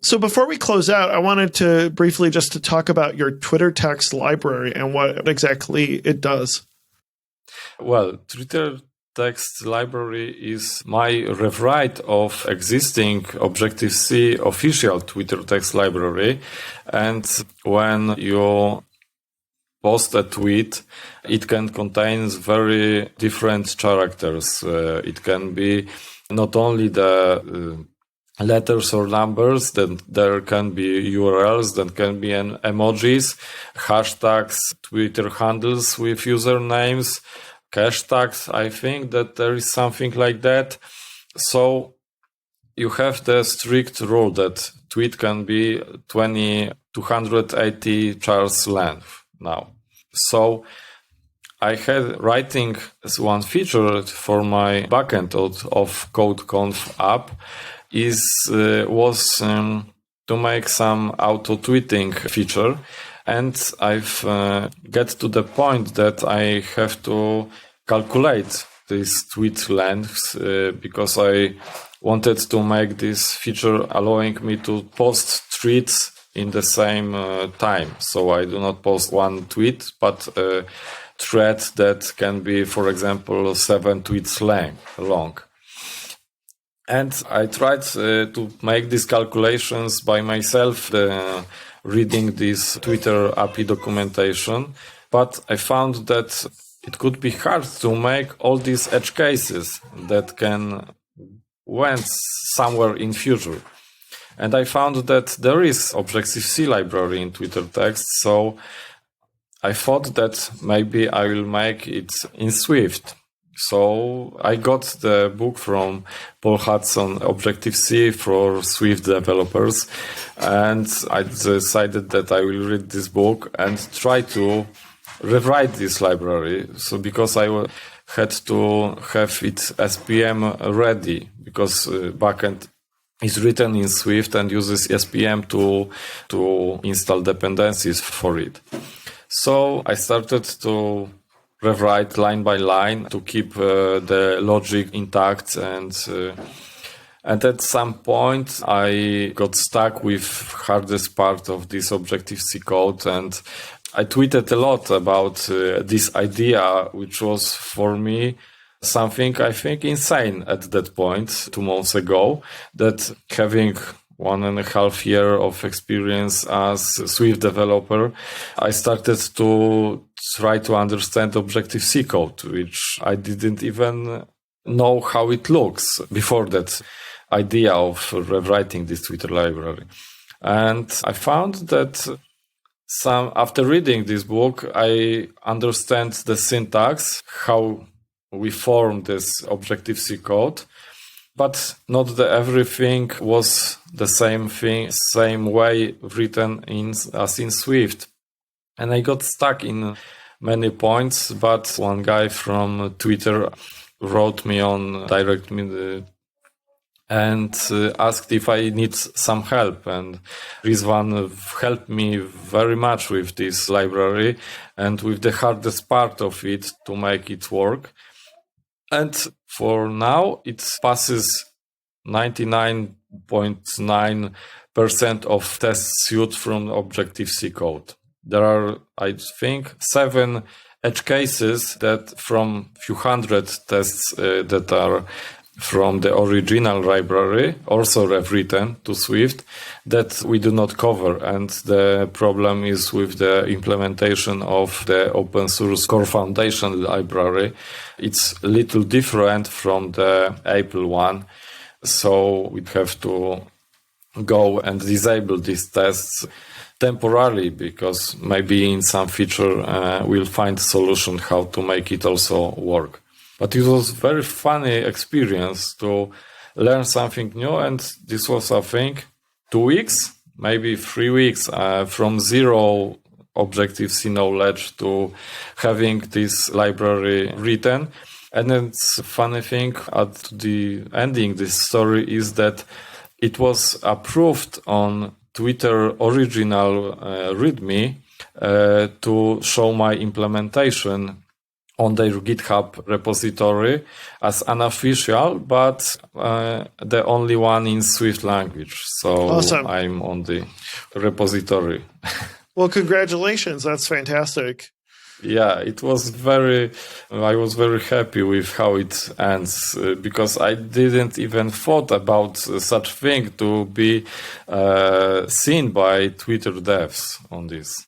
So before we close out, I wanted to briefly just to talk about your Twitter text library and what exactly it does. Well, Twitter text library is my rewrite of existing Objective-C official Twitter text library. And when you post a tweet, it can contain very different characters. It can be not only the letters or numbers, then there can be URLs, then can be emojis, hashtags, Twitter handles with usernames, cache tags. I think that there is something like that. So you have the strict rule that tweet can be 280 characters length now. So I had writing as one feature for my backend of CodeConf app was to make some auto tweeting feature. And I've get to the point that I have to calculate these tweet lengths because I wanted to make this feature allowing me to post tweets in the same time. So I do not post one tweet, but a thread that can be, for example, 7 tweets long. And I tried to make these calculations by myself, reading this Twitter API documentation, but I found that it could be hard to make all these edge cases that can went somewhere in future. And I found that there is Objective-C library in Twitter text, so I thought that maybe I will make it in Swift. So I got the book from Paul Hudson, Objective-C for Swift developers, and I decided that I will read this book and try to rewrite this library. So because I had to have it SPM ready, because backend is written in Swift and uses SPM to install dependencies for it. So I started to rewrite line by line to keep the logic intact, and at some point I got stuck with hardest part of this Objective-C code, and I tweeted a lot about this idea, which was for me something I think insane at that point 2 months ago, that having 1.5 years of experience as a Swift developer, I started to try to understand Objective-C code, which I didn't even know how it looks before that idea of rewriting this Twitter library. And I found that after reading this book, I understand the syntax, how we form this Objective-C code, but not everything was the same thing, same way written as in Swift. And I got stuck in many points, but one guy from Twitter wrote me on direct and asked if I need some help. And Rizwan helped me very much with this library and with the hardest part of it to make it work. And for now, it passes 99.9% of test suite from Objective-C code. There are, I think, 7 edge cases that from few hundred tests that are from the original library, also rewritten to Swift, that we do not cover. And the problem is with the implementation of the open source core foundation library. It's a little different from the Apple one. So we have to go and disable these tests temporarily, because maybe in some future we'll find a solution how to make it also work. But it was a very funny experience to learn something new. And this was, I think, 2 weeks, maybe 3 weeks from zero Objective-C knowledge to having this library written. And it's a funny thing at the ending, this story is that it was approved on Twitter original README to show my implementation on their GitHub repository as unofficial, but the only one in Swift language. So awesome. I'm on the repository. Well, congratulations. That's fantastic. Yeah, I was very happy with how it ends because I didn't even thought about such thing to be seen by Twitter devs on this.